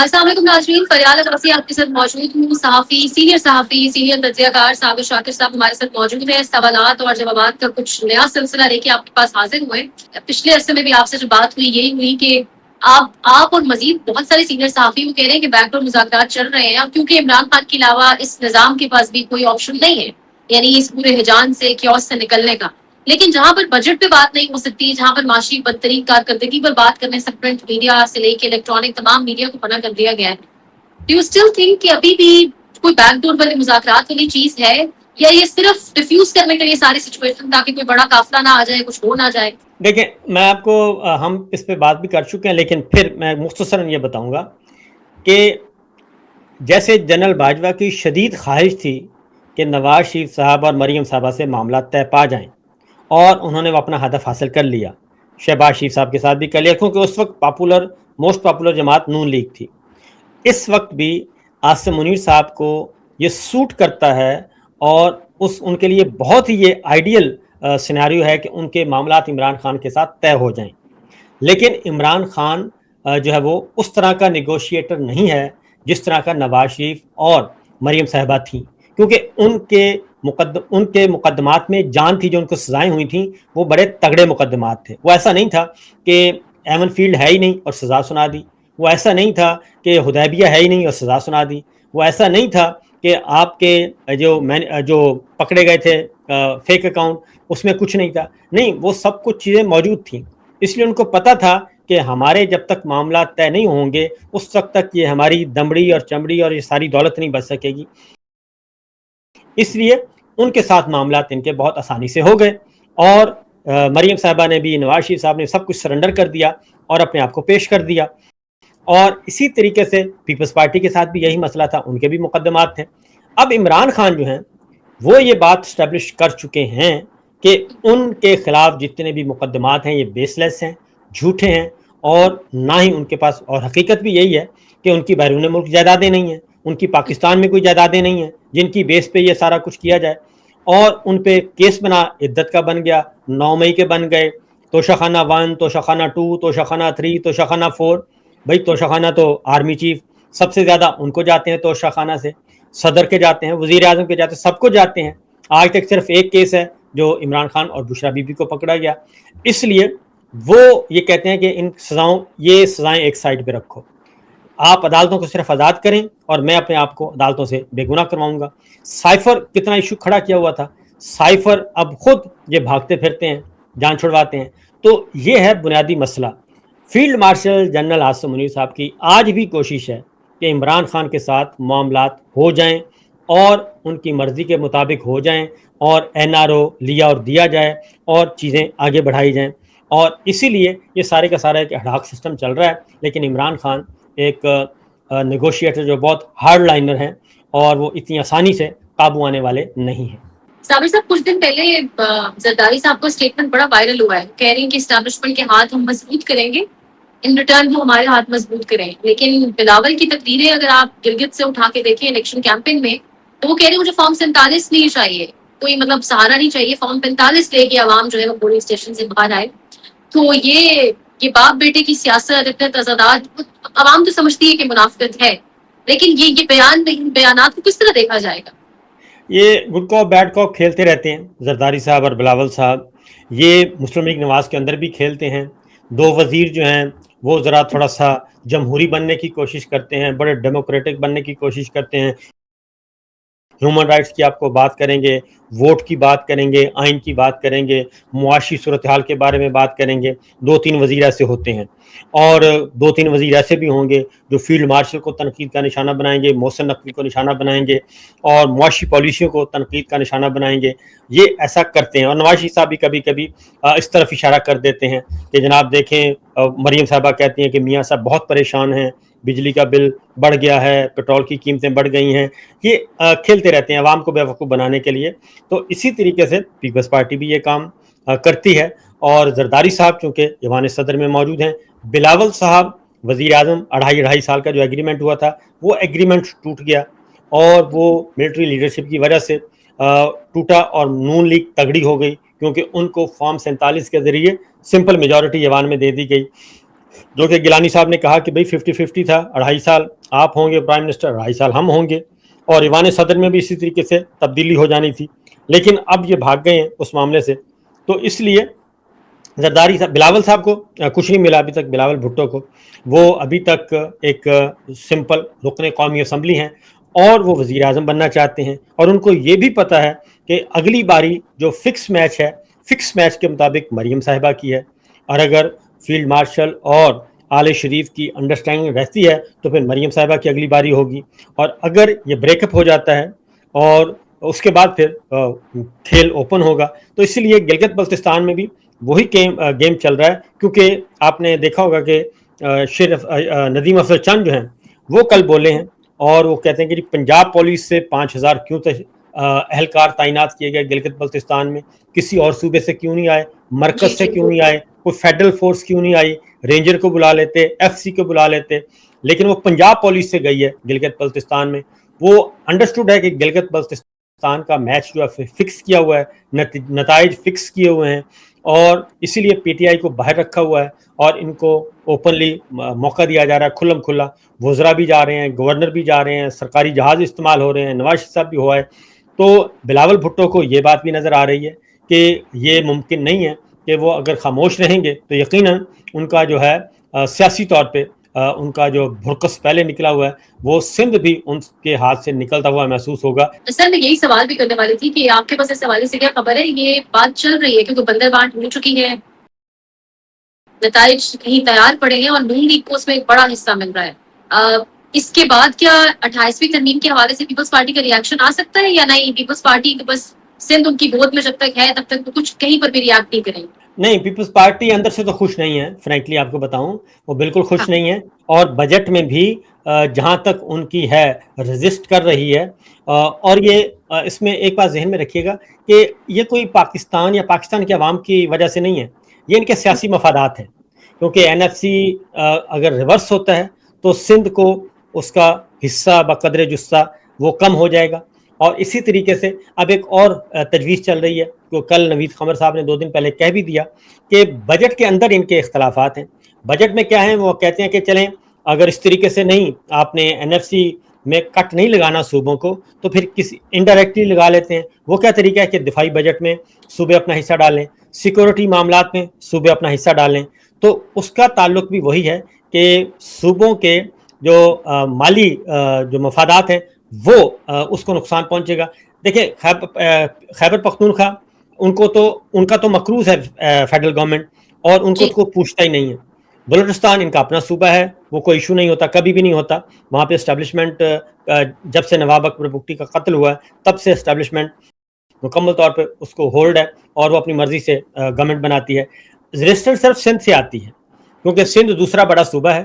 السلام علیکم ناظرین، فریال عباسی آپ کے ساتھ موجود ہوں. صحافی سینئر تجزیہ کار صابر شاکر صاحب ہمارے ساتھ موجود ہیں. سوالات اور جوابات کا کچھ نیا سلسلہ لے کے آپ کے پاس حاضر ہوئے. پچھلے عرصے میں بھی آپ سے جو بات ہوئی یہی ہوئی کہ آپ اور مزید بہت سارے سینئر صحافی وہ کہہ رہے ہیں کہ بیک ڈور مذاکرات چل رہے ہیں، اب کیونکہ عمران خان کے علاوہ اس نظام کے پاس بھی کوئی آپشن نہیں ہے، یعنی اس پورے ہجان سے کیوس سے نکلنے کا. لیکن جہاں پر بجٹ پہ بات نہیں ہو سکتی، جہاں پر معاشی بدترین کارکردگی پر بات کرنے سے پرنٹ میڈیا سے لے کے الیکٹرانک تمام میڈیا کو منع کر دیا گیا ہے. ڈو یو اسٹل تھنک کہ ابھی بھی کوئی بیک ڈور والی مذاکرات والی چیز ہے، یا یہ صرف ڈیفیوز کرنے کے لیے ساری سچویشن تاکہ کوئی بڑا قافلہ نہ آ جائے، کچھ ہو نہ جائے؟ دیکھیں، میں آپ کو ہم اس پہ بات بھی کر چکے ہیں، لیکن پھر میں مختصراً یہ بتاؤں گا کہ جیسے جنرل باجوہ کی شدید خواہش تھی کہ نواز شریف صاحب اور مریم صاحبہ سے معاملات طے پا جائیں، اور انہوں نے وہ اپنا ہدف حاصل کر لیا. شہباز شریف صاحب کے ساتھ بھی کر لیا، کیونکہ اس وقت موسٹ پاپولر جماعت نون لیگ تھی. اس وقت بھی عاصم منیر صاحب کو یہ سوٹ کرتا ہے، اور ان کے لیے بہت ہی یہ آئیڈیل سیناریو ہے کہ ان کے معاملات عمران خان کے ساتھ طے ہو جائیں. لیکن عمران خان جو ہے وہ اس طرح کا نیگوشیٹر نہیں ہے جس طرح کا نواز شریف اور مریم صاحبہ تھیں، کیونکہ ان کے مقدمات میں جان تھی. جو ان کو سزائیں ہوئی تھیں وہ بڑے تگڑے مقدمات تھے. وہ ایسا نہیں تھا کہ ایمن فیلڈ ہے ہی نہیں اور سزا سنا دی. وہ ایسا نہیں تھا کہ حدیبیہ ہے ہی نہیں اور سزا سنا دی. وہ ایسا نہیں تھا کہ آپ کے جو پکڑے گئے تھے فیک اکاؤنٹ، اس میں کچھ نہیں تھا. نہیں، وہ سب کچھ چیزیں موجود تھیں. اس لیے ان کو پتہ تھا کہ ہمارے جب تک معاملات طے نہیں ہوں گے اس وقت تک یہ ہماری دمڑی اور چمڑی اور یہ ساری دولت نہیں بچ سکے گی. اس لیے ان کے ساتھ معاملات ان کے بہت آسانی سے ہو گئے، اور مریم صاحبہ نے بھی، نواز شریف صاحب نے سب کچھ سرنڈر کر دیا اور اپنے آپ کو پیش کر دیا. اور اسی طریقے سے پیپلز پارٹی کے ساتھ بھی یہی مسئلہ تھا، ان کے بھی مقدمات تھے. اب عمران خان جو ہیں وہ یہ بات اسٹیبلش کر چکے ہیں کہ ان کے خلاف جتنے بھی مقدمات ہیں یہ بیس لیس ہیں، جھوٹے ہیں، اور نہ ہی ان کے پاس، اور حقیقت بھی یہی ہے کہ ان کی بیرون ملک جائیدادیں نہیں ہیں، ان کی پاکستان میں کوئی جائیدادیں نہیں ہیں جن کی بیس پہ یہ سارا کچھ کیا جائے. اور ان پہ کیس بنا، عدت کا بن گیا، 9 مئی کے بن گئے، توشہ خانہ 1، توشہ خانہ 2، توشہ خانہ 3، توشہ خانہ 4. بھائی توشہ خانہ تو آرمی چیف سب سے زیادہ ان کو جاتے ہیں، توشہ خانہ سے صدر کے جاتے ہیں، وزیر اعظم کے جاتے ہیں، سب کو جاتے ہیں. آج تک صرف ایک کیس ہے جو عمران خان اور بشرا بی بی کو پکڑا گیا. اس لیے وہ یہ کہتے ہیں کہ یہ سزائیں ایک سائڈ پہ رکھو، آپ عدالتوں کو صرف آزاد کریں اور میں اپنے آپ کو عدالتوں سے بے گناہ کرواؤں گا. سائفر کتنا ایشو کھڑا کیا ہوا تھا، سائفر اب خود یہ بھاگتے پھرتے ہیں، جان چھڑواتے ہیں. تو یہ ہے بنیادی مسئلہ. Field marshal general Asim Munir صاحب کی آج بھی کوشش ہے کہ عمران خان کے ساتھ معاملات ہو جائیں اور ان کی مرضی کے مطابق ہو جائیں، اور NRO لیا اور دیا جائے اور چیزیں آگے بڑھائی جائیں. اور اسی لیے یہ سارے کا سارا ایک اڈاک سسٹم چل رہا ہے. لیکن عمران خان ایک نیگوشیٹر جو بہت ہارڈ لائنر ہیں، اور وہ اتنی آسانی سے قابو آنے والے نہیں ہیں. صابر صاحب، کچھ دن پہلے زرداری صاحب کا اسٹیٹمنٹ بڑا وائرل ہوا ہے، کہہ رہی ہیں کہ اسٹیبلشمنٹ کے ہاتھ ہم مضبوط کریں گے، ان ریٹرن وہ ہمارے ہاتھ مضبوط کریں. لیکن بلاول کی تقریریں اگر آپ گلگت سے اٹھا کے دیکھیں الیکشن کیمپین میں، تو وہ کہہ رہے ہیں مجھے فارم 47 نہیں چاہیے، کوئی مطلب سہارا نہیں چاہیے، فارم 45 لے کے عوام جو ہے وہ پولنگ اسٹیشن سے باہر آئے. تو یہ باپ بیٹے کی سیاست، اتنے تضادات، عوام تو سمجھتی ہے کہ منافقت ہے، لیکن یہ بیانات کو کس طرح دیکھا جائے گا؟ یہ گڈ کاپ بیڈ کاپ کھیلتے رہتے ہیں زرداری صاحب اور بلاول صاحب. یہ مسلم لیگ نواز کے اندر بھی کھیلتے ہیں. 2 وزیر جو ہیں وہ ذرا تھوڑا سا جمہوری بننے کی کوشش کرتے ہیں، بڑے ڈیموکریٹک بننے کی کوشش کرتے ہیں. ہیومن رائٹس کی آپ کو بات کریں گے، ووٹ کی بات کریں گے، آئین کی بات کریں گے، معاشی صورتحال کے بارے میں بات کریں گے. 2-3 وزیر ایسے ہوتے ہیں، اور 2-3 وزیر ایسے بھی ہوں گے جو فیلڈ مارشل کو تنقید کا نشانہ بنائیں گے، محسن نقوی کو نشانہ بنائیں گے، اور معاشی پالیسیوں کو تنقید کا نشانہ بنائیں گے. یہ ایسا کرتے ہیں. اور نواز شریف صاحب بھی کبھی کبھی اس طرف اشارہ کر دیتے ہیں کہ جناب دیکھیں، مریم صاحبہ کہتی ہیں کہ میاں صاحب بہت پریشان ہیں، بجلی کا بل بڑھ گیا ہے، پیٹرول کی قیمتیں بڑھ گئی ہیں. یہ کھیلتے رہتے ہیں عوام کو بیوقوف بنانے کے لیے. تو اسی طریقے سے پیپلز پارٹی بھی یہ کام کرتی ہے. اور زرداری صاحب چونکہ ایوان صدر میں موجود ہیں، بلاول صاحب وزیر اعظم 2.5 سال کا جو ایگریمنٹ ہوا تھا وہ ایگریمنٹ ٹوٹ گیا، اور وہ ملٹری لیڈرشپ کی وجہ سے ٹوٹا، اور نون لیگ تگڑی ہو گئی کیونکہ ان کو فارم 47 کے ذریعے سمپل میجورٹی ایوان میں دے دی گئی. جو کہ گیلانی صاحب نے کہا کہ بھئی 50-50 تھا، 2.5 سال آپ ہوں گے پرائم منسٹر، 2.5 سال ہم ہوں گے، اور ایوان صدر میں بھی اسی طریقے سے تبدیلی ہو جانی تھی، لیکن اب یہ بھاگ گئے ہیں اس معاملے سے. تو اس لیے زرداری صاحب، بلاول صاحب کو کچھ نہیں ملا ابھی تک، بلاول بھٹو کو. وہ ابھی تک ایک سمپل رکن قومی اسمبلی ہیں اور وہ وزیر اعظم بننا چاہتے ہیں، اور ان کو یہ بھی پتہ ہے کہ اگلی باری جو فکس میچ ہے، فکس میچ کے مطابق مریم صاحبہ کی ہے، اور اگر فیلڈ مارشل اور آل شریف کی انڈرسٹینڈنگ رہتی ہے تو پھر مریم صاحبہ کی اگلی باری ہوگی. اور اگر یہ بریک اپ ہو جاتا ہے اور اس کے بعد پھر کھیل اوپن ہوگا. تو اسی لیے گلگت بلتستان میں بھی وہی گیم چل رہا ہے، کیونکہ آپ نے دیکھا ہوگا کہ ندیم افضل چند جو ہیں وہ کل بولے ہیں، اور وہ کہتے ہیں کہ پنجاب پولیس سے 5000 کیوں اہلکار تعینات کیے گئے گلگت بلتستان میں، کسی اور صوبے سے کیوں نہیں آئے، مرکز سے کیوں نہیں آئے، کوئی فیڈرل فورس کیوں نہیں آئی، رینجر کو بلا لیتے، ایف سی کو بلا لیتے. لیکن وہ پنجاب پولیس سے گئی ہے گلگت بلتستان میں. وہ انڈرسٹوڈ ہے کہ گلگت بلتستان کا میچ جو ہے فکس کیا ہوا ہے، نتائج فکس کیے ہوئے ہیں، اور اسی لیے پی ٹی آئی کو باہر رکھا ہوا ہے اور ان کو اوپنلی موقع دیا جا رہا ہے کھلم کھلا. وزراء بھی جا رہے ہیں، گورنر بھی جا رہے ہیں، سرکاری جہاز استعمال ہو رہے ہیں، نواز شریف صاحب بھی ہوا ہے. تو بلاول بھٹو کو یہ بات بھی نظر آ رہی ہے کہ یہ ممکن نہیں ہے کہ وہ اگر خاموش رہیں گے تو یقیناً ان کا جو ہے سیاسی طور پہ ان کا جو بھرکس پہلے نکلا ہوا ہے وہ سندھ بھی ان کے ہاتھ سے نکلتا ہوا محسوس ہوگا. سر میں یہی سوال بھی کرنے والی تھی کہ آپ کے پاس اس حوالے سے کیا خبر ہے، یہ بات چل رہی ہے کیونکہ بندر بانٹ ہو چکی ہے، نتائج کہیں تیار پڑے ہیں اور نون لیگ کو اس میں ایک بڑا حصہ مل رہا ہے. اس کے بعد کیا 28ویں ترمیم کے حوالے سے پیپلز پارٹی کا ریئیکشن آ سکتا ہے یا نہیں؟ پیپلز پارٹی بس سندھ ان کی گود میں جب تک ہے تب تک تو کچھ کہیں پر بھی ریئیکٹ نہیں کریں؟ نہیں، پیپلز پارٹی اندر سے تو خوش نہیں ہے، فرینکلی آپ کو بتاؤں وہ بالکل خوش نہیں ہے، اور بجٹ میں بھی جہاں تک ان کی ہے ریزسٹ کر رہی ہے. اور یہ اس میں ایک بات ذہن میں رکھیے گا کہ یہ کوئی پاکستان یا پاکستان کے عوام کی وجہ سے نہیں ہے، یہ ان کے سیاسی مفادات ہیں. کیونکہ این ایف سی اگر ریورس ہوتا ہے تو سندھ کو اس کا حصہ بقدر جثہ وہ کم ہو جائے گا. اور اسی طریقے سے اب ایک اور تجویز چل رہی ہے جو کل نوید قمر صاحب نے 2 دن پہلے کہہ بھی دیا کہ بجٹ کے اندر ان کے اختلافات ہیں. بجٹ میں کیا ہیں، وہ کہتے ہیں کہ چلیں اگر اس طریقے سے نہیں، آپ نے این ایف سی میں کٹ نہیں لگانا صوبوں کو تو پھر کسی انڈائریکٹلی لگا لیتے ہیں. وہ کیا طریقہ ہے کہ دفاعی بجٹ میں صوبے اپنا حصہ ڈالیں، سیکورٹی معاملات میں صوبے اپنا حصہ ڈالیں. تو اس کا تعلق بھی وہی ہے کہ صوبوں کے جو مالی جو مفادات ہیں وہ اس کو نقصان پہنچے گا. دیکھیں خیبر پختونخوا ان کا تو مقروض ہے فیڈرل گورنمنٹ، اور ان کو تو کوئی پوچھتا ہی نہیں ہے. بلوچستان ان کا اپنا صوبہ ہے، وہ کوئی ایشو نہیں ہوتا، کبھی بھی نہیں ہوتا. وہاں پہ اسٹیبلشمنٹ جب سے نواب اکبر بگٹی کا قتل ہوا ہے تب سے اسٹیبلشمنٹ مکمل طور پہ اس کو ہولڈ ہے اور وہ اپنی مرضی سے گورنمنٹ بناتی ہے. رجسٹر صرف سندھ سے آتی ہے کیونکہ سندھ دوسرا بڑا صوبہ ہے،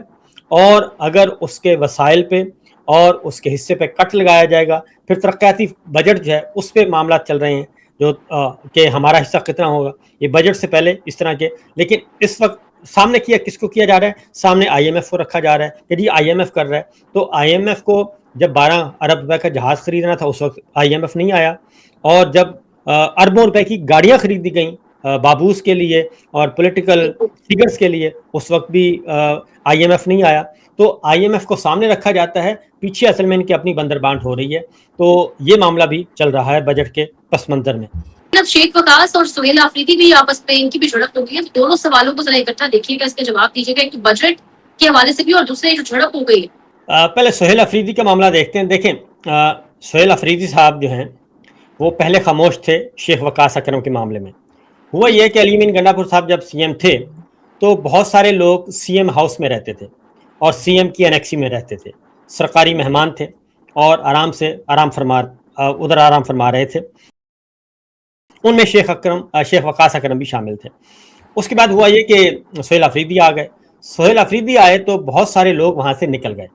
اور اگر اس کے وسائل پہ اور اس کے حصے پہ کٹ لگایا جائے گا پھر ترقیاتی بجٹ جو ہے اس پہ معاملات چل رہے ہیں جو کہ ہمارا حصہ کتنا ہوگا. یہ بجٹ سے پہلے اس طرح کے، لیکن اس وقت سامنے کس کو کیا جا رہا ہے، سامنے آئی ایم ایف کو رکھا جا رہا ہے کہ جی آئی ایم ایف کر رہا ہے. تو آئی ایم ایف کو جب 12 ارب روپے کا جہاز خریدنا تھا اس وقت آئی ایم ایف نہیں آیا، اور جب اربوں روپے کی گاڑیاں خریدی گئیں بابوس کے لیے اور پولیٹیکل فگرز کے لیے اس وقت بھی آئی ایم ایف نہیں آیا. تو آئی ایم ایف کو سامنے رکھا جاتا ہے، پیچھے اصل میں ان کی اپنی بندر بانٹ ہو رہی ہے. تو یہ معاملہ بھی چل رہا ہے بجٹ کے پس منظر میں. شیخ وقاص اور سہیل آفریدی بھی آپس میں ان کی بھی جھڑپ ہو گئی ہے. دونوں سوالوں کو ذرا اکٹھا دیکھیے گا، اس کا جواب دیجیے گا، ایک بجٹ کے حوالے سے بھی اور دوسرے جو جھڑپ ہو گئی. پہلے سہیل آفریدی کا معاملہ دیکھتے ہیں. دیکھیں سہیل آفریدی صاحب جو ہیں وہ پہلے خاموش تھے شیخ وقاص اکرم کے معاملے میں. ہوا یہ کہ علی امین گنڈا پور صاحب جب سی ایم تھے تو بہت سارے لوگ سی ایم ہاؤس میں رہتے تھے اور سی ایم کی انیکسی میں رہتے تھے، سرکاری مہمان تھے اور آرام فرما رہے تھے. ان میں شیخ وقاص اکرم بھی شامل تھے. اس کے بعد ہوا یہ کہ سہیل آفریدی آ گئے. سہیل آفریدی آئے تو بہت سارے لوگ وہاں سے نکل گئے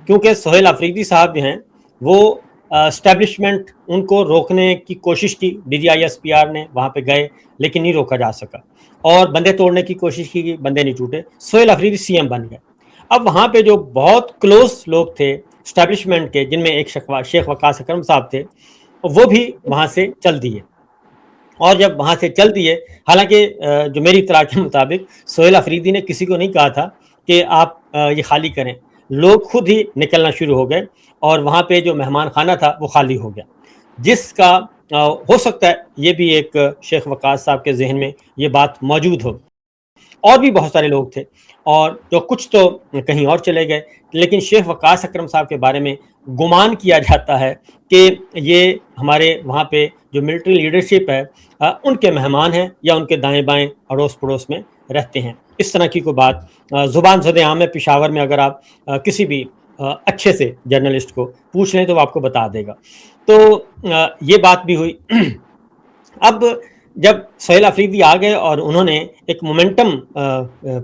کیونکہ سہیل آفریدی صاحب جو ہیں وہ اسٹیبلشمنٹ ان کو روکنے کی کوشش کی، D G I S P R نے وہاں پہ گئے لیکن نہیں روکا جا سکا، اور بندے توڑنے کی کوشش کی، بندے نہیں ٹوٹے. سہیل آفریدی سی ایم بن گئے. اب وہاں پہ جو بہت کلوز لوگ تھے اسٹیبلشمنٹ کے، جن میں ایک شیخ وقاص اکرم صاحب تھے، وہ بھی وہاں سے چل دیے. اور جب وہاں سے چل دیے، حالانکہ جو میری اطلاع کے مطابق سہیل آفریدی نے کسی کو نہیں کہا تھا کہ آپ یہ خالی کریں. لوگ خود ہی نکلنا شروع ہو گئے اور وہاں پہ جو مہمان خانہ تھا وہ خالی ہو گیا, جس کا ہو سکتا ہے یہ بھی ایک شیخ وقاص صاحب کے ذہن میں یہ بات موجود ہو. اور بھی بہت سارے لوگ تھے اور جو کچھ تو کہیں اور چلے گئے, لیکن شیخ وقاص اکرم صاحب کے بارے میں گمان کیا جاتا ہے کہ یہ ہمارے وہاں پہ جو ملٹری لیڈرشپ ہے ان کے مہمان ہیں یا ان کے دائیں بائیں اڑوس پڑوس میں رہتے ہیں. اس طرح کی کوئی بات زبان زد عام ہے پشاور میں, اگر آپ کسی بھی اچھے سے جرنلسٹ کو پوچھ لیں تو وہ آپ کو بتا دے گا. تو یہ بات بھی ہوئی. اب جب سہیل آفریدی آ گئے اور انہوں نے ایک مومنٹم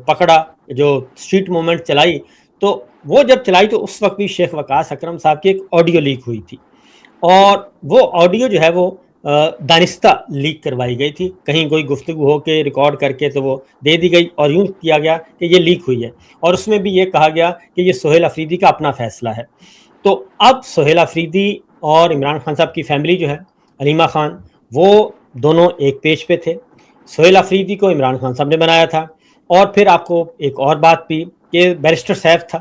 پکڑا, جو اسٹریٹ موومنٹ چلائی, تو وہ جب چلائی تو اس وقت بھی شیخ وقاص اکرم صاحب کی ایک آڈیو لیک ہوئی تھی, اور وہ آڈیو جو ہے وہ دانستہ لیک کروائی گئی تھی. کہیں کوئی گفتگو ہو کے ریکارڈ کر کے تو وہ دے دی گئی اور یوں کیا گیا کہ یہ لیک ہوئی ہے, اور اس میں بھی یہ کہا گیا کہ یہ سہیل آفریدی کا اپنا فیصلہ ہے. تو اب سہیل آفریدی اور عمران خان صاحب کی فیملی جو ہے, علیمہ خان, وہ دونوں ایک پیج پہ تھے. سہیل آفریدی کو عمران خان صاحب نے بنایا تھا. اور پھر آپ کو ایک اور بات بھی کہ بیرسٹر سیف تھا,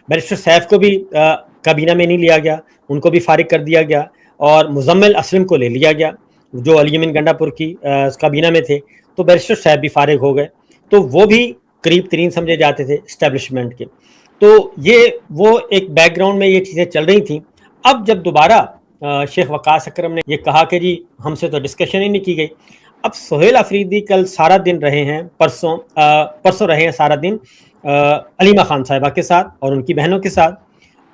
بیرسٹر سیف کو بھی کابینہ میں نہیں لیا گیا, ان کو بھی فارغ کر دیا گیا, اور مزمل اسلم کو لے لیا گیا جو علی امین گنڈا پور کی کابینہ میں تھے. تو بیرسٹر صاحب بھی فارغ ہو گئے, تو وہ بھی قریب ترین سمجھے جاتے تھے اسٹیبلشمنٹ کے. تو یہ وہ ایک بیک گراؤنڈ میں یہ چیزیں چل رہی تھیں. اب جب دوبارہ شیخ وقاص اکرم نے یہ کہا کہ جی ہم سے تو ڈسکشن ہی نہیں کی گئی, اب سہیل آفریدی کل سارا دن رہے ہیں, پرسوں رہے ہیں سارا دن علیمہ خان صاحبہ کے ساتھ اور ان کی بہنوں کے ساتھ,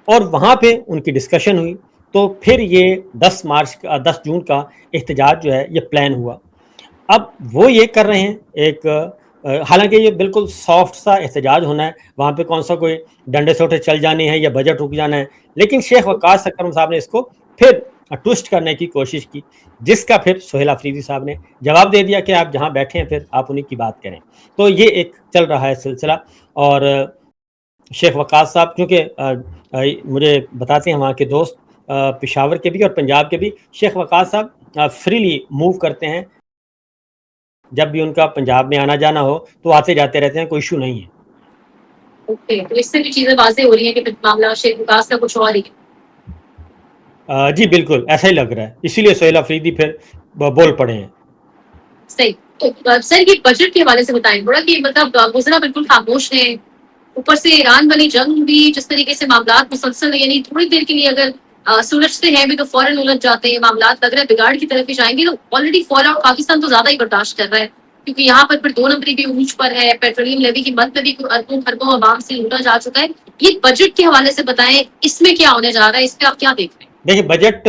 اور وہاں پہ ان کی ڈسکشن ہوئی. تو پھر یہ 10 جون کا احتجاج جو ہے یہ پلان ہوا. اب وہ یہ کر رہے ہیں ایک, حالانکہ یہ بالکل سافٹ سا احتجاج ہونا ہے, وہاں پہ کون سا کوئی ڈنڈے سوٹے چل جانے ہیں یا بجٹ رک جانا ہے, لیکن شیخ وقاص اکرم صاحب نے اس کو پھر ٹوسٹ کرنے کی کوشش کی, جس کا پھر سہیل آفریدی صاحب نے جواب دے دیا کہ آپ جہاں بیٹھے ہیں پھر آپ انہیں کی بات کریں. تو یہ ایک چل رہا ہے سلسلہ. اور شیخ وقاص صاحب کیونکہ مجھے بتاتے ہیں وہاں کے دوست پشاور کے بھی اور پنجاب کے بھی, شیخ وقاص صاحب فریلی موو کرتے ہیں, جب بھی ان کا پنجاب میں آنا جانا ہو تو آتے جاتے رہتے ہیں, کوئی ایشو نہیں ہے. اوکے, تو اس سے بھی چیزیں واضح ہو رہی ہیں کہ معاملہ شیخ وقاص کا کچھ اور ہی ہے. جی بالکل ایسا ہی لگ رہا ہے, اسی لیے سہیل آفریدی پھر بول پڑے ہیں. صحیح. تو سر یہ بجٹ کے حوالے سے بتائیں تھوڑا, کہ مطلب گزرا بالکل خاموش ہے, اوپر سے ایران والی جنگ بھی جس طریقے سے معاملات مسلسل, یعنی تھوڑی دیر کے لیے اگر سلجھتے ہیں بھی تو فوراً الجھ جاتے ہیں معاملات, لگ رہا ہے بگاڑ کی طرف ہی جائیں گے. تو آلریڈی فال آؤٹ پاکستان تو زیادہ ہی برداشت کر رہا ہے, کیونکہ یہاں پر پھر 2 نمبری بھی عروج پر ہے, پیٹرولیم لیوی کی مد میں بھی اربوں خربوں عوام سے لوٹا جا چکا ہے. یہ بجٹ کے حوالے سے بتائیں, اس میں کیا ہونے جا رہا ہے, اس پہ آپ کیا دیکھ رہے ہیں؟ دیکھیں بجٹ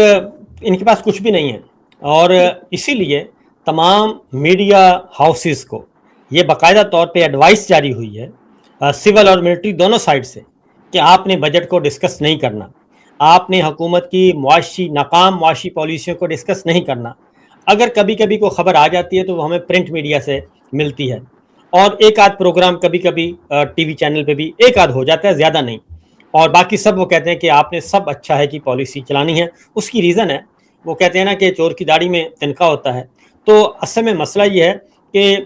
ان کے پاس کچھ بھی نہیں ہے, اور اسی لیے تمام میڈیا ہاؤسز کو یہ باقاعدہ طور پہ ایڈوائس جاری ہوئی ہے سول اور ملٹری دونوں سائڈ سے کہ آپ نے بجٹ کو ڈسکس نہیں کرنا, آپ نے حکومت کی ناکام معاشی پالیسیوں کو ڈسکس نہیں کرنا. اگر کبھی کبھی کوئی خبر آ جاتی ہے تو وہ ہمیں پرنٹ میڈیا سے ملتی ہے, اور ایک آدھ پروگرام کبھی کبھی ٹی وی چینل پہ بھی ایک آدھ ہو جاتا ہے, زیادہ نہیں. اور باقی سب وہ کہتے ہیں کہ آپ نے سب اچھا ہے کہ پالیسی چلانی ہے. اس کی ریزن ہے, وہ کہتے ہیں نا کہ چور کی داڑھی میں تنخواہ ہوتا ہے. تو اصل میں مسئلہ یہ ہے کہ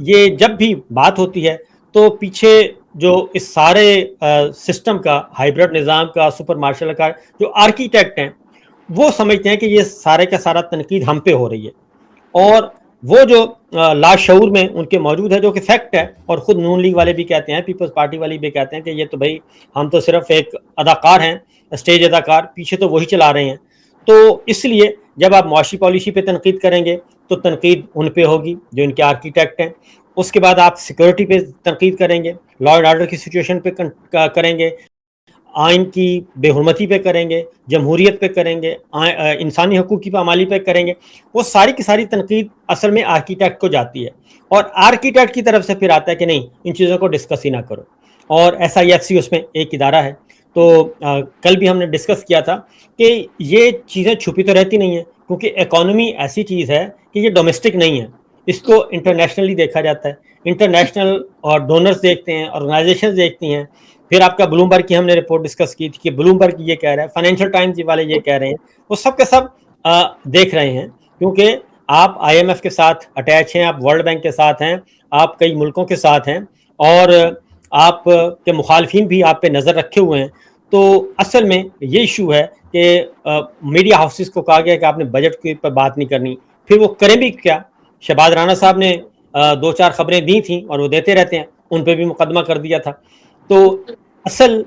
یہ جب بھی بات ہوتی ہے تو پیچھے جو اس سارے سسٹم کا, ہائیبرڈ نظام کا, سپر مارشل کا جو آرکیٹیکٹ ہیں وہ سمجھتے ہیں کہ یہ سارے کا سارا تنقید ہم پہ ہو رہی ہے, اور وہ جو لاشعور میں ان کے موجود ہے, جو کہ فیکٹ ہے, اور خود نون لیگ والے بھی کہتے ہیں, پیپلز پارٹی والے بھی کہتے ہیں کہ یہ تو بھائی ہم تو صرف ایک اداکار ہیں, اسٹیج اداکار, پیچھے تو وہی چلا رہے ہیں. تو اس لیے جب آپ معاشی پالیسی پہ تنقید کریں گے تو تنقید ان پہ ہوگی جو ان کے آرکیٹیکٹ ہیں. اس کے بعد آپ سیکورٹی پہ تنقید کریں گے, لا اینڈ آرڈر کی سچویشن پہ کریں گے, آئین کی بے حرمتی پہ کریں گے, جمہوریت پہ کریں گے, انسانی حقوق کی پامالی پہ کریں گے. وہ ساری کی ساری تنقید اصل میں آرکیٹیکٹ کو جاتی ہے, اور آرکیٹیکٹ کی طرف سے پھر آتا ہے کہ نہیں ان چیزوں کو ڈسکس ہی نہ کرو. اور SIFC اس میں ایک ادارہ ہے. تو کل بھی ہم نے ڈسکس کیا تھا کہ یہ چیزیں چھپی تو رہتی نہیں ہیں, کیونکہ اکانومی ایسی چیز ہے کہ یہ ڈومیسٹک نہیں ہے, اس کو انٹرنیشنلی دیکھا جاتا ہے. انٹرنیشنل اور ڈونرز دیکھتے ہیں, آرگنائزیشنز دیکھتی ہیں. پھر آپ کا بلومبرگ کی ہم نے رپورٹ ڈسکس کی تھی کہ بلومبرگ یہ کہہ رہا ہے, فائنینشیل ٹائمز والے یہ کہہ رہے ہیں, وہ سب کے سب دیکھ رہے ہیں, کیونکہ آپ IMF کے ساتھ اٹیچ ہیں, آپ ورلڈ بینک کے ساتھ ہیں, آپ کئی ملکوں کے ساتھ ہیں, اور آپ کے مخالفین بھی آپ پہ نظر رکھے ہوئے ہیں. تو اصل میں یہ ایشو ہے کہ میڈیا ہاؤسز کو کہا گیا کہ آپ نے بجٹ کے اوپر بات نہیں کرنی, پھر وہ کریں بھی کیا. شہباز رانا صاحب نے 2-4 خبریں دی تھیں اور وہ دیتے رہتے ہیں, ان پہ بھی مقدمہ کر دیا تھا. تو اصل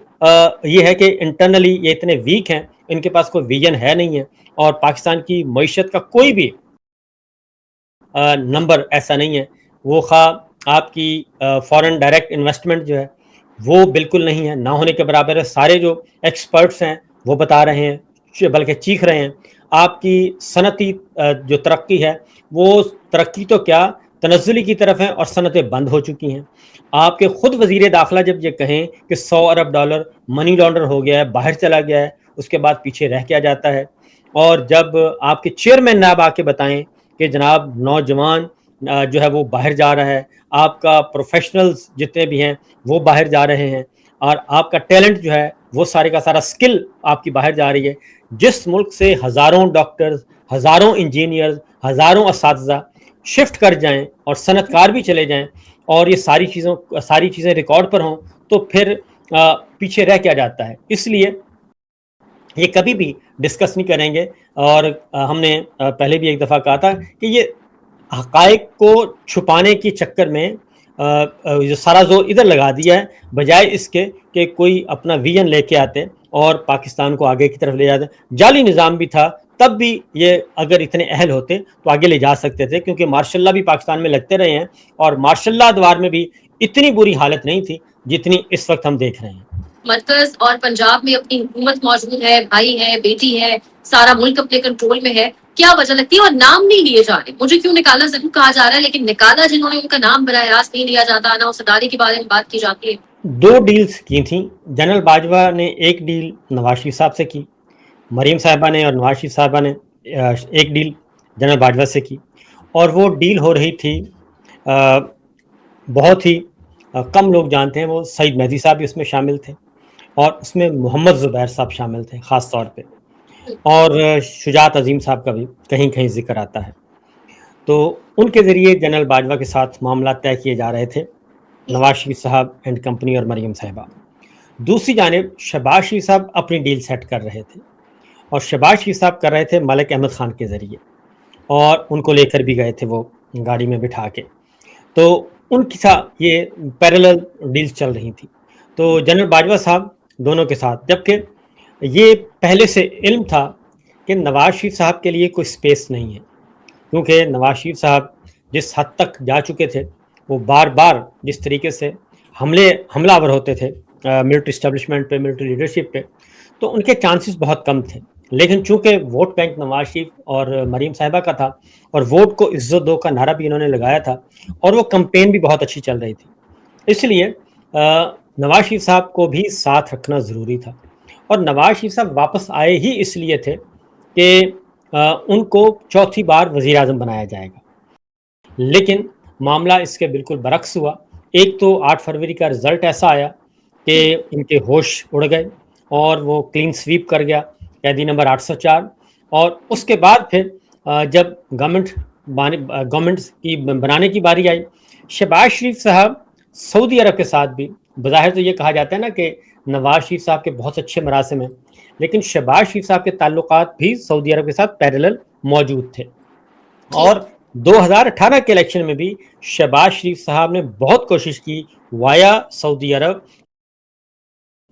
یہ ہے کہ انٹرنلی یہ اتنے ویک ہیں, ان کے پاس کوئی ویژن ہے نہیں ہے, اور پاکستان کی معیشت کا کوئی بھی نمبر ایسا نہیں ہے. وہ خواہ آپ کی فورن ڈائریکٹ انویسٹمنٹ جو ہے وہ بالکل نہیں ہے, نہ ہونے کے برابر ہے. سارے جو ایکسپرٹس ہیں وہ بتا رہے ہیں, بلکہ چیخ رہے ہیں. آپ کی صنعتی جو ترقی ہے وہ ترقی تو کیا تنزلی کی طرف ہے, اور صنعتیں بند ہو چکی ہیں. آپ کے خود وزیر داخلہ جب یہ کہیں کہ $100 ارب منی لانڈر ہو گیا ہے, باہر چلا گیا ہے, اس کے بعد پیچھے رہ کیا جاتا ہے. اور جب آپ کے چیئرمین نائب آ کے بتائیں کہ جناب نوجوان جو ہے وہ باہر جا رہا ہے, آپ کا پروفیشنلز جتنے بھی ہیں وہ باہر جا رہے ہیں, اور آپ کا ٹیلنٹ جو ہے وہ سارے کا سارا سکل آپ کی باہر جا رہی ہے. جس ملک سے ہزاروں ڈاکٹرز, ہزاروں انجینئرز, ہزاروں اساتذہ شفٹ کر جائیں اور صنعت کار بھی چلے جائیں, اور یہ ساری چیزیں ریکارڈ پر ہوں, تو پھر پیچھے رہ کیا جاتا ہے. اس لیے یہ کبھی بھی ڈسکس نہیں کریں گے. اور ہم نے پہلے بھی ایک دفعہ کہا تھا کہ یہ حقائق کو چھپانے کے چکر میں جو سارا زور ادھر لگا دیا ہے, بجائے اس کے کہ کوئی اپنا ویژن لے کے آتے اور پاکستان کو آگے کی طرف لے جاتے. جعلی نظام بھی تھا تب بھی یہ اگر اتنے اہل ہوتے تو آگے لے جا سکتے تھے, کیونکہ مارشاء اللہ بھی پاکستان میں لگتے رہے ہیں, اور مارشاء اللہ ادوار میں بھی اتنی بری حالت نہیں تھی جتنی اس وقت ہم دیکھ رہے ہیں. مرکز اور پنجاب میں اپنی حکومت موجود ہے, بھائی ہے, بیٹی ہے, سارا ملک اپنے کنٹرول میں ہے. کیا وجہ لگتی ہے؟ اور نام نہیں لیے جا رہے. مجھے کیوں نکالا ضرور کہا جا رہا ہے, لیکن نکالا جنہوں نے ان کا نام براہ راست نہیں لیا جاتا, نہ اس ادارے کے بارے میں بات کی جاتی ہے. 2 ڈیلز کی تھیں. جنرل باجوہ نے ایک ڈیل نواز شریف صاحب سے کی, مریم صاحبہ نے اور نواز شریف صاحبہ نے ایک ڈیل جنرل باجوہ سے کی, اور وہ ڈیل ہو رہی تھی بہت ہی کم لوگ جانتے ہیں, وہ سعید مہدی صاحب بھی اس میں شامل تھے, اور اس میں محمد زبیر صاحب شامل تھے خاص طور پہ, اور شجاعت عظیم صاحب کا بھی کہیں کہیں ذکر آتا ہے. تو ان کے ذریعے جنرل باجوہ کے ساتھ معاملات طے کیے جا رہے تھے, نواز شریف صاحب اینڈ کمپنی اور مریم صاحبہ. دوسری جانب شہباز شریف صاحب اپنی ڈیل سیٹ کر رہے تھے, اور شہباز شریف صاحب کر رہے تھے ملک احمد خان کے ذریعے, اور ان کو لے کر بھی گئے تھے وہ گاڑی میں بٹھا کے. تو ان کے ساتھ یہ پیرالل ڈیلز چل رہی تھی. تو جنرل باجوہ صاحب دونوں کے ساتھ, جبکہ یہ پہلے سے علم تھا کہ نواز شریف صاحب کے لیے کوئی سپیس نہیں ہے, کیونکہ نواز شریف صاحب جس حد تک جا چکے تھے, وہ بار بار جس طریقے سے حملہ آور ہوتے تھے ملٹری اسٹیبلشمنٹ پہ, ملٹری لیڈرشپ پہ, تو ان کے چانسز بہت کم تھے. لیکن چونکہ ووٹ بینک نواز شریف اور مریم صاحبہ کا تھا, اور ووٹ کو عزت دو کا نعرہ بھی انہوں نے لگایا تھا, اور وہ کمپین بھی بہت اچھی چل رہی تھی, اس لیے نواز شریف صاحب کو بھی ساتھ رکھنا ضروری تھا. اور نواز شریف صاحب واپس آئے ہی اس لیے تھے کہ ان کو چوتھی بار وزیر اعظم بنایا جائے گا. لیکن معاملہ اس کے بالکل برعکس ہوا. ایک تو 8 فروری کا رزلٹ ایسا آیا کہ ان کے ہوش اڑ گئے, اور وہ کلین سویپ کر گیا قیدی نمبر 804. اور اس کے بعد پھر جب گورنمنٹ کی بنانے کی باری آئی, شہباز شریف صاحب سعودی عرب کے ساتھ بھی, بظاہر تو یہ کہا جاتا ہے نا کہ نواز شریف صاحب کے بہت اچھے مراسم ہیں, لیکن شہباز شریف صاحب کے تعلقات بھی سعودی عرب کے ساتھ پیرالل موجود تھے. اور 2018 کے الیکشن میں بھی شہباز شریف صاحب نے بہت کوشش کی وایا سعودی عرب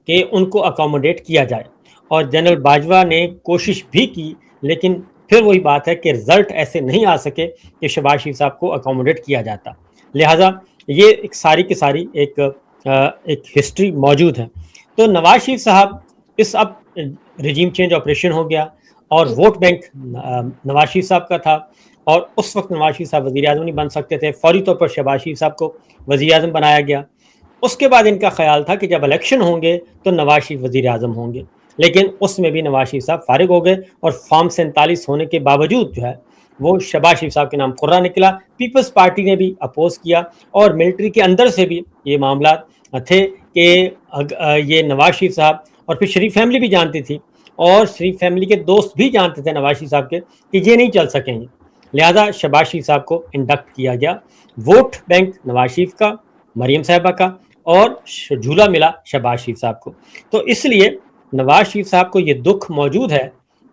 کہ ان کو اکوموڈیٹ کیا جائے, اور جنرل باجوہ نے کوشش بھی کی, لیکن پھر وہی بات ہے کہ رزلٹ ایسے نہیں آ سکے کہ شہباز شریف صاحب کو اکوموڈیٹ کیا جاتا. لہٰذا یہ ایک ساری کی ساری ایک ہسٹری موجود ہے. تو نواز شریف صاحب اس اب رجیم چینج آپریشن ہو گیا, اور ووٹ بینک نواز شریف صاحب کا تھا, اور اس وقت نواز شریف صاحب وزیر اعظم نہیں بن سکتے تھے. فوری طور پر شہباز شریف صاحب کو وزیر اعظم بنایا گیا. اس کے بعد ان کا خیال تھا کہ جب الیکشن ہوں گے تو نواز شریف وزیر اعظم ہوں گے, لیکن اس میں بھی نواز شریف صاحب فارغ ہو گئے, اور فارم 47 ہونے کے باوجود جو ہے وہ شہباز شریف صاحب کے نام قرہ نکلا. پیپلز پارٹی نے بھی اپوز کیا, اور ملٹری کے اندر سے بھی یہ معاملات تھے کہ یہ نواز شریف صاحب, اور پھر شریف فیملی بھی جانتی تھی, اور شریف فیملی کے دوست بھی جانتے تھے نواز شریف صاحب کے کہ یہ نہیں چل سکیں گے. لہذا شہباز شریف صاحب کو انڈکٹ کیا گیا. ووٹ بینک نواز شریف کا, مریم صاحبہ کا, اور جھولا ملا شہباز شریف صاحب کو. تو اس لیے نواز شریف صاحب کو یہ دکھ موجود ہے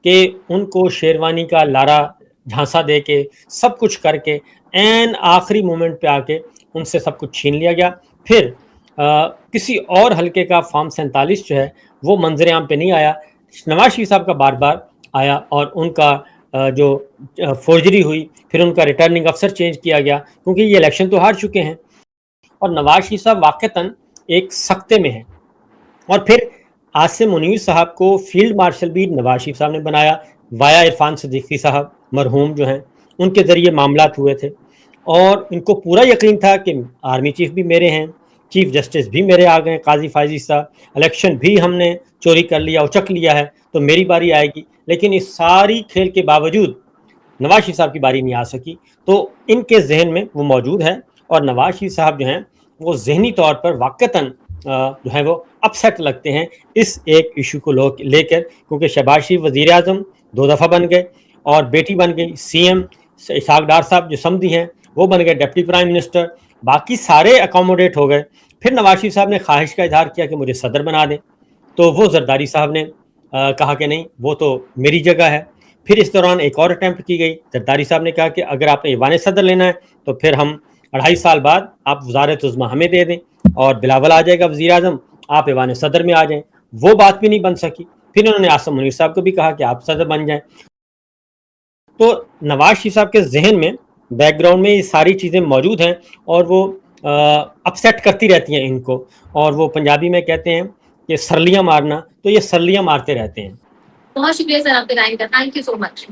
کہ ان کو شیروانی کا لارا جھانسا دے کے سب کچھ کر کے این آخری مومنٹ پہ آ کے ان سے سب کچھ چھین لیا گیا. پھر کسی اور حلقے کا فارم 47 جو ہے وہ منظر عام پہ نہیں آیا, نواز شریف صاحب کا بار بار آیا, اور ان کا جو فورجری ہوئی, پھر ان کا ریٹرننگ افسر چینج کیا گیا کیونکہ یہ الیکشن تو ہار چکے ہیں, اور نواز شریف صاحب واقعتاً ایک سختے میں ہیں. اور پھر عاصم منیر صاحب کو فیلڈ مارشل بھی نواز شریف صاحب نے بنایا وایا عرفان صدیقی صاحب مرحوم جو ہیں, ان کے ذریعے معاملات ہوئے تھے, اور ان کو پورا یقین تھا کہ آرمی چیف بھی میرے ہیں, چیف جسٹس بھی میرے آ گئے قاضی فائزی صاحب, الیکشن بھی ہم نے چوری کر لیا اچک لیا ہے تو میری باری آئے گی. لیکن اس ساری کھیل کے باوجود نواز شریف صاحب کی باری نہیں آ سکی. تو ان کے ذہن میں وہ موجود ہے, اور نواز شریف صاحب جو ہیں وہ ذہنی طور پر واقعتاً جو ہے وہ اپسیٹ لگتے ہیں اس ایک ایشو کو لے کر, کیونکہ شہباز شریف وزیر اعظم 2 دفعہ بن گئے, اور بیٹی بن گئی سی ایم, اسحاق ڈار صاحب جو سمدھی ہیں وہ بن گئے ڈپٹی پرائم منسٹر, باقی سارے اکوموڈیٹ ہو گئے. پھر نواز شریف صاحب نے خواہش کا اظہار کیا کہ مجھے صدر بنا دیں, تو وہ زرداری صاحب نے کہا کہ نہیں وہ تو میری جگہ ہے. پھر اس دوران ایک اور اٹیمپٹ کی گئی, زرداری صاحب نے کہا کہ اگر آپ نے ایوان صدر لینا ہے تو پھر ہم 2.5 سال بعد آپ وزارت عظمیٰ ہمیں دے دیں, اور بلاول آ جائے گا وزیر اعظم, آپ ایوان صدر میں آ جائیں. وہ بات بھی نہیں بن سکی. پھر انہوں نے عاصم منیر صاحب کو بھی کہا کہ آپ صدر بن جائیں. تو نواز شریف صاحب کے ذہن میں بیک گراؤنڈ میں یہ ساری چیزیں موجود ہیں, اور وہ اپسیٹ کرتی رہتی ہیں ان کو, اور وہ پنجابی میں کہتے ہیں کہ سرلیاں مارنا, تو یہ سرلیاں مارتے رہتے ہیں. بہت شکریہ سر آپ کے ٹائم کا, تھینک یو سو مچ.